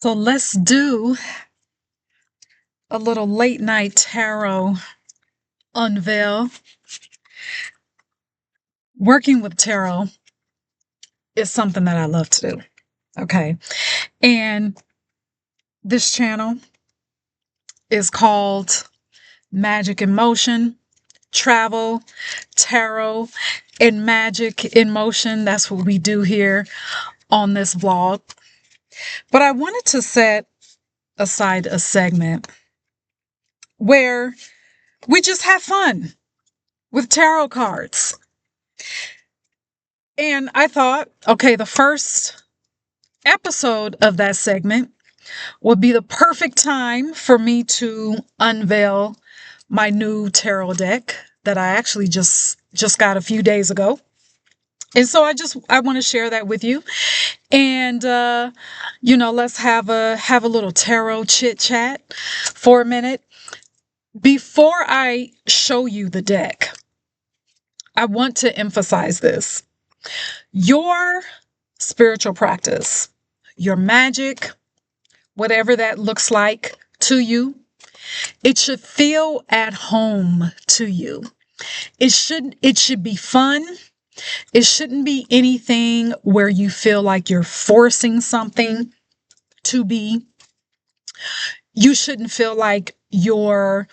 So let's do a little late night tarot unveil. Working with tarot is something that I love to do. Okay. And this channel is called Magic in Motion, Travel, Tarot, and Magic in Motion. That's what we do here on this vlog. But I wanted to set aside a segment where we just have fun with tarot cards. And I thought, okay, the first episode of that segment would be the perfect time for me to unveil my new tarot deck that I actually just got a few days ago. And so I want to share that with you. And let's have a little tarot chit chat for a minute. Before I show you the deck, I want to emphasize this. Your spiritual practice, your magic, whatever that looks like to you, it should feel at home to you. It should be fun. It shouldn't be anything where you feel like you're forcing something to be. You shouldn't feel like you're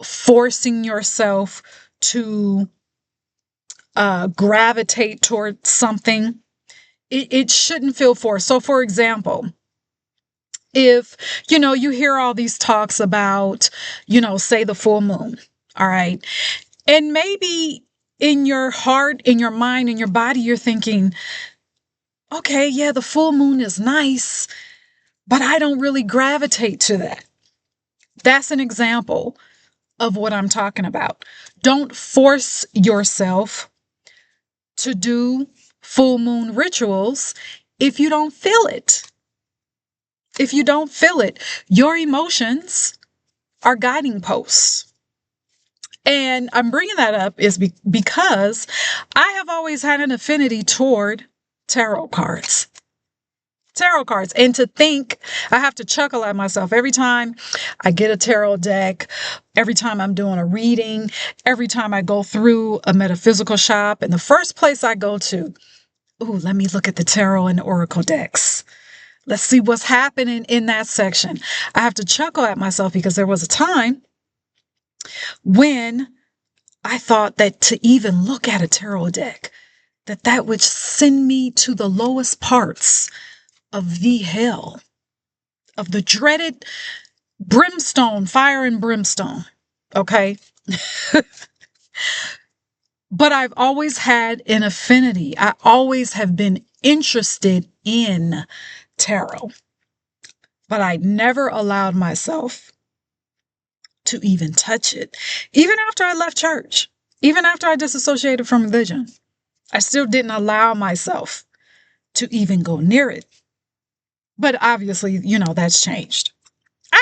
forcing yourself to gravitate toward something. It shouldn't feel forced. So, for example, if, you hear all these talks about, say the full moon, all right? And maybe in your heart, in your mind, in your body, you're thinking, okay, yeah, the full moon is nice, but I don't really gravitate to that. That's an example of what I'm talking about. Don't force yourself to do full moon rituals if you don't feel it. If you don't feel it, your emotions are guiding posts. And I'm bringing that up is because I have always had an affinity toward tarot cards. Tarot cards. And to think, I have to chuckle at myself every time I get a tarot deck, every time I'm doing a reading, every time I go through a metaphysical shop. And the first place I go to, let me look at the tarot and the oracle decks. Let's see what's happening in that section. I have to chuckle at myself because there was a time when I thought that to even look at a tarot deck, that would send me to the lowest parts of the hell, of the dreaded brimstone, fire and brimstone. Okay. But I've always had an affinity. I always have been interested in tarot, but I never allowed myself to even touch it. Even after I left church, even after I disassociated from religion, I still didn't allow myself to even go near it. But obviously, that's changed.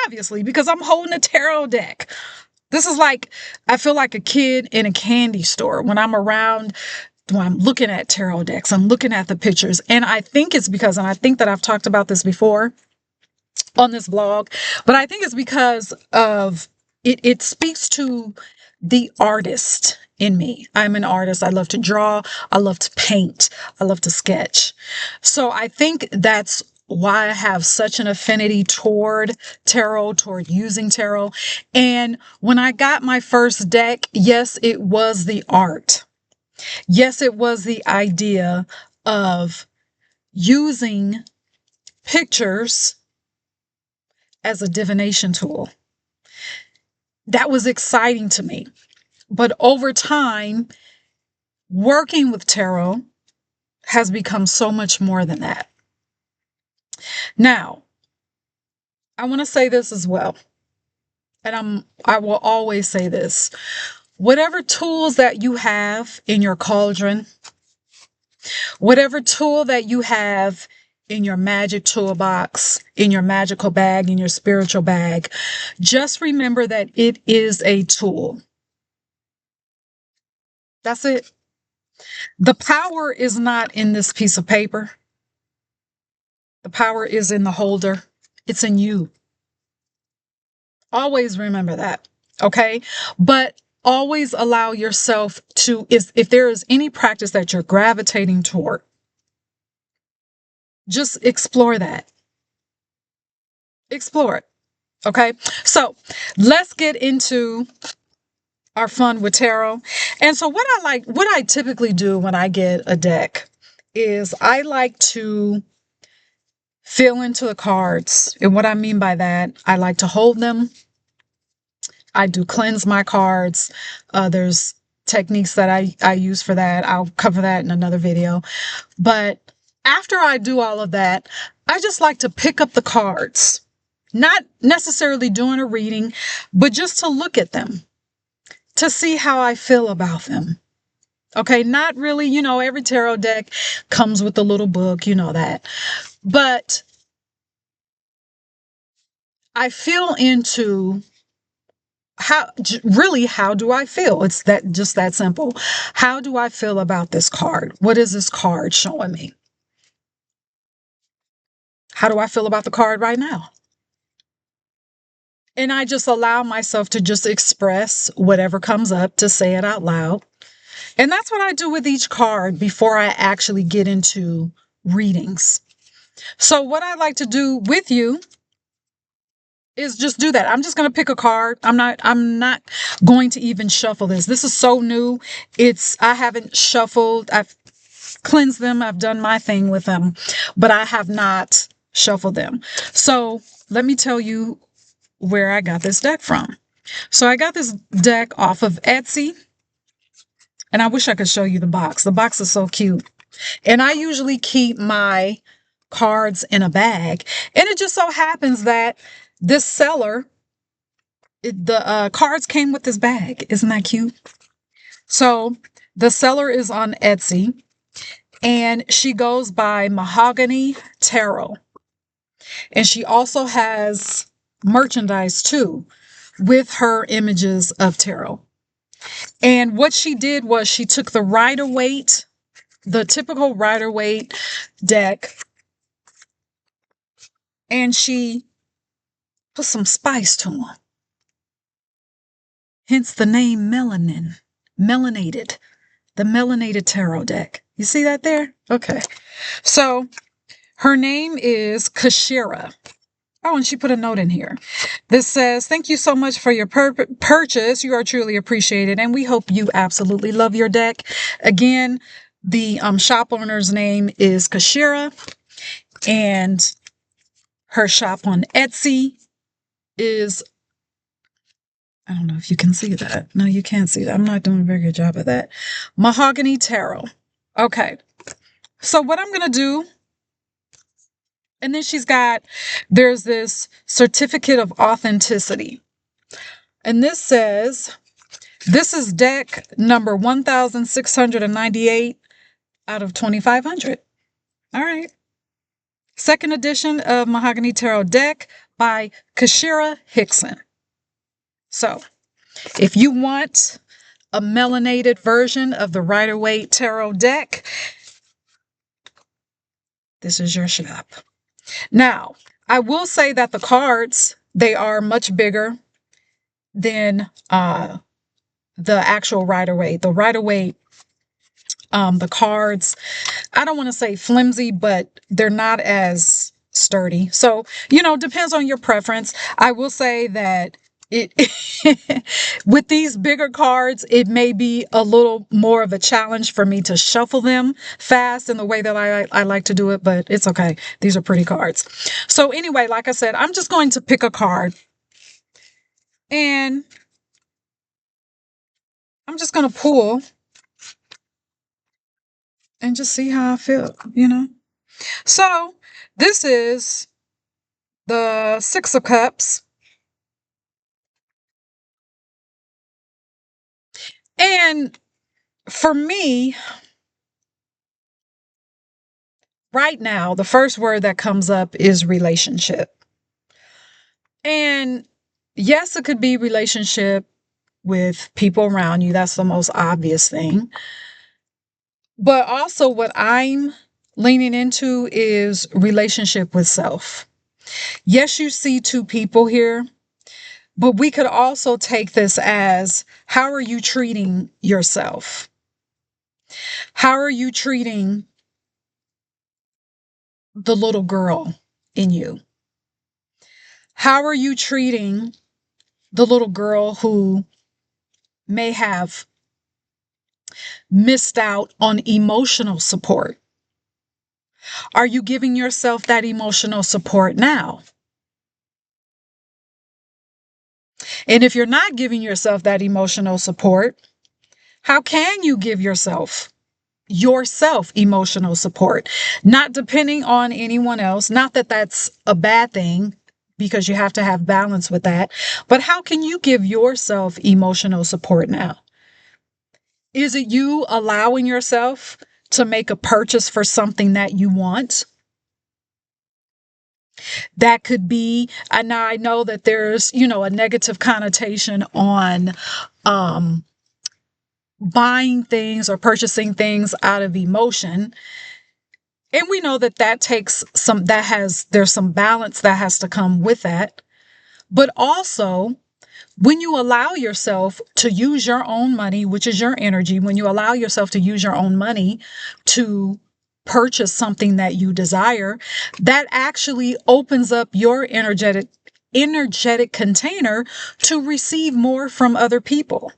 Obviously, because I'm holding a tarot deck. This is like, I feel like a kid in a candy store when I'm around, when I'm looking at tarot decks, I'm looking at the pictures. And I think it's because, and I think that I've talked about this before on this vlog, but I think it's because of it speaks to the artist in me. I'm an artist. I love to draw. I love to paint. I love to sketch. So I think that's why I have such an affinity toward tarot, toward using tarot. And when I got my first deck, yes, it was the art. Yes, it was the idea of using pictures as a divination tool. That was exciting to me. But over time, working with tarot has become so much more than that. Now, I want to say this as well. And I will always say this. Whatever tools that you have in your cauldron, whatever tool that you have in your magic toolbox, in your magical bag, in your spiritual bag, just remember that it is a tool. That's it. The power is not in this piece of paper. The power is in the holder. It's in you. Always remember that. Okay. But always allow yourself to, if there is any practice that you're gravitating toward, just explore that. Explore it. Okay. So let's get into our fun with tarot. And so what I typically do when I get a deck is I like to feel into the cards. And what I mean by that, I like to hold them. I do cleanse my cards. There's techniques that I use for that. I'll cover that in another video. But after I do all of that, I just like to pick up the cards. Not necessarily doing a reading, but just to look at them, to see how I feel about them. Okay, not really, every tarot deck comes with a little book, you know that. But I feel into how do I feel? It's just that simple. How do I feel about this card? What is this card showing me? How do I feel about the card right now? And I just allow myself to just express whatever comes up, to say it out loud. And that's what I do with each card before I actually get into readings. So what I like to do with you is just do that. I'm just going to pick a card. I'm not going to even shuffle this. This is so new. I haven't shuffled. I've cleansed them. I've done my thing with them, but I have not shuffled them. So let me tell you where I got this deck from. So I got this deck off of Etsy, and I wish I could show you the box. The box is so cute. And I usually keep my cards in a bag. And it just so happens that this seller, the cards came with this bag. Isn't that cute? So the seller is on Etsy, and she goes by Mahogany Tarot. And she also has merchandise too with her images of tarot. And what she did was she took the Rider-Waite, the typical Rider-Waite deck, and she put some spice to them. Hence the name melanated, the melanated tarot deck. You see that there? Okay. So her name is Kashira. Oh, and she put a note in here. This says, "Thank you so much for your purchase. You are truly appreciated, and we hope you absolutely love your deck." Again, the shop owner's name is Kashira, and her shop on Etsy is, I don't know if you can see that. No, you can't see that. I'm not doing a very good job of that. Mahogany Tarot. Okay. So what I'm going to do, and then there's this certificate of authenticity. And this says, this is deck number 1698 out of 2500. All right. Second edition of Mahogany Tarot deck by Kashira Hickson. So if you want a melanated version of the Rider-Waite Tarot deck, this is your shop. Now, I will say that the cards, they are much bigger than the actual Rider-Waite. The Rider-Waite, the cards, I don't want to say flimsy, but they're not as sturdy. So, depends on your preference. I will say that it with these bigger cards, it may be a little more of a challenge for me to shuffle them fast in the way that I like to do it, but it's okay. These are pretty cards. So anyway, like I said, I'm just going to pick a card, and I'm just going to pull and just see how I feel, So this is the Six of Cups. And for me, right now, the first word that comes up is relationship. And yes, it could be relationship with people around you. That's the most obvious thing. But also what I'm leaning into is relationship with self. Yes, you see two people here, but we could also take this as, how are you treating yourself? How are you treating the little girl in you? How are you treating the little girl who may have missed out on emotional support? Are you giving yourself that emotional support now? And if you're not giving yourself that emotional support, how can you give yourself emotional support? Not depending on anyone else. Not that that's a bad thing, because you have to have balance with that. But how can you give yourself emotional support now? Is it you allowing yourself to make a purchase for something that you want? That could be, and I know that there's, a negative connotation on um, buying things or purchasing things out of emotion. And we know that there's some balance that has to come with that. But also, when you allow yourself to use your own money, which is your energy, when you allow yourself to use your own money to purchase something that you desire, that actually opens up your energetic container to receive more from other people,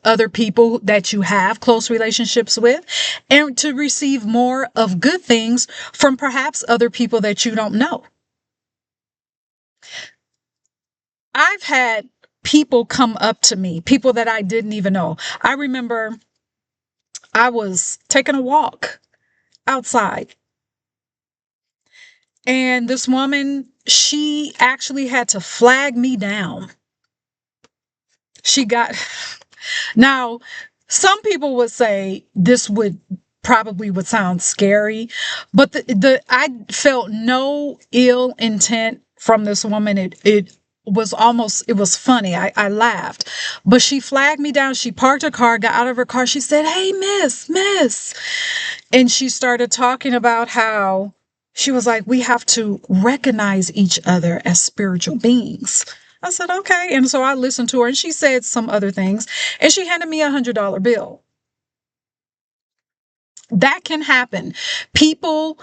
other people that you have close relationships with, and to receive more of good things from perhaps other people that you don't know. I've had people come up to me, people that I didn't even know. I remember I was taking a walk outside, and this woman, she actually had to flag me down. She got Now, some people would say this would sound scary, but I felt no ill intent from this woman. It was funny. I laughed, but she flagged me down. She parked her car, got out of her car. She said, "Hey, miss." And she started talking about how she was like, we have to recognize each other as spiritual beings. I said, okay. And so I listened to her, and she said some other things, and she handed me $100 bill. That can happen. People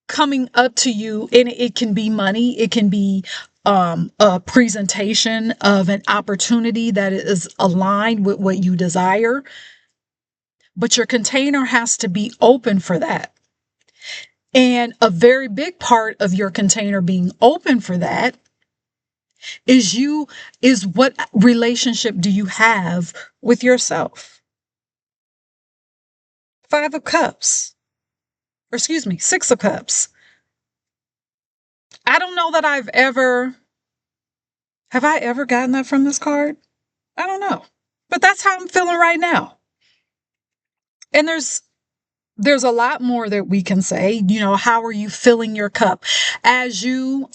coming up to you, and it can be money. It can be a presentation of an opportunity that is aligned with what you desire. But your container has to be open for that. And a very big part of your container being open for that is what relationship do you have with yourself? Five of Cups, or excuse me, Six of Cups. I don't know that have I ever gotten that from this card? I don't know. But that's how I'm feeling right now. And there's a lot more that we can say. How are you filling your cup? As you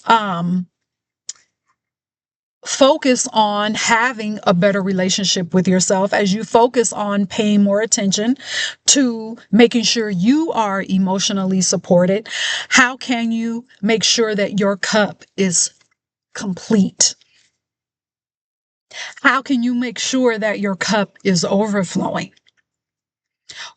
focus on having a better relationship with yourself, as you focus on paying more attention to making sure you are emotionally supported, how can you make sure that your cup is complete? How can you make sure that your cup is overflowing?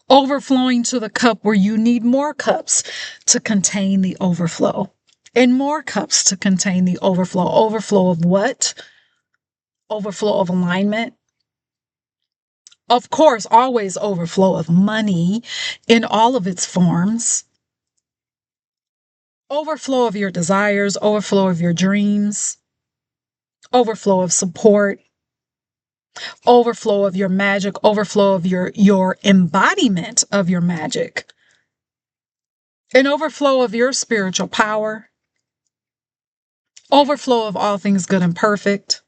Overflowing to the cup where you need more cups to contain the overflow, and more cups to contain the overflow. Overflow of what? Overflow of alignment. Of course, always overflow of money in all of its forms. Overflow of your desires, overflow of your dreams, overflow of support, overflow of your magic, overflow of your embodiment of your magic, an overflow of your spiritual power, overflow of all things good and perfect.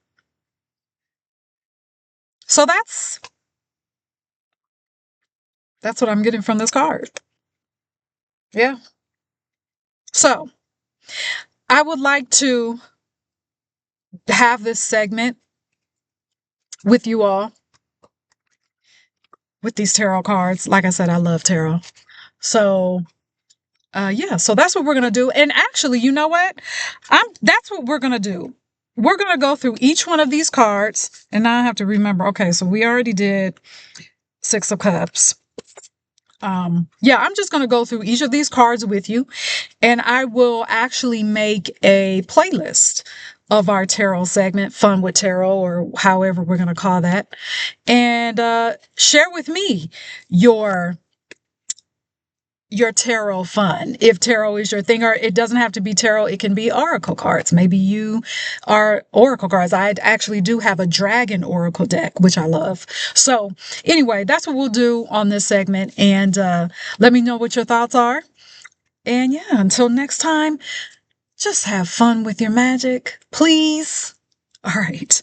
So that's what I'm getting from this card. Yeah. So I would like to have this segment with you all with these tarot cards. Like I said, I love tarot. So Yeah, so that's what we're gonna do. And actually, you know what? That's what we're gonna do. We're gonna go through each one of these cards, and now I have to remember. Okay, so we already did Six of Cups. Yeah, I'm just gonna go through each of these cards with you, and I will actually make a playlist of our tarot segment, Fun with Tarot, or however we're gonna call that, and share with me your tarot fun, if tarot is your thing. Or it doesn't have to be tarot, it can be oracle cards. Maybe you are oracle cards. I actually do have a dragon oracle deck, which I love. So anyway, that's what we'll do on this segment, and let me know what your thoughts are. And yeah, until next time, just have fun with your magic, please. All right.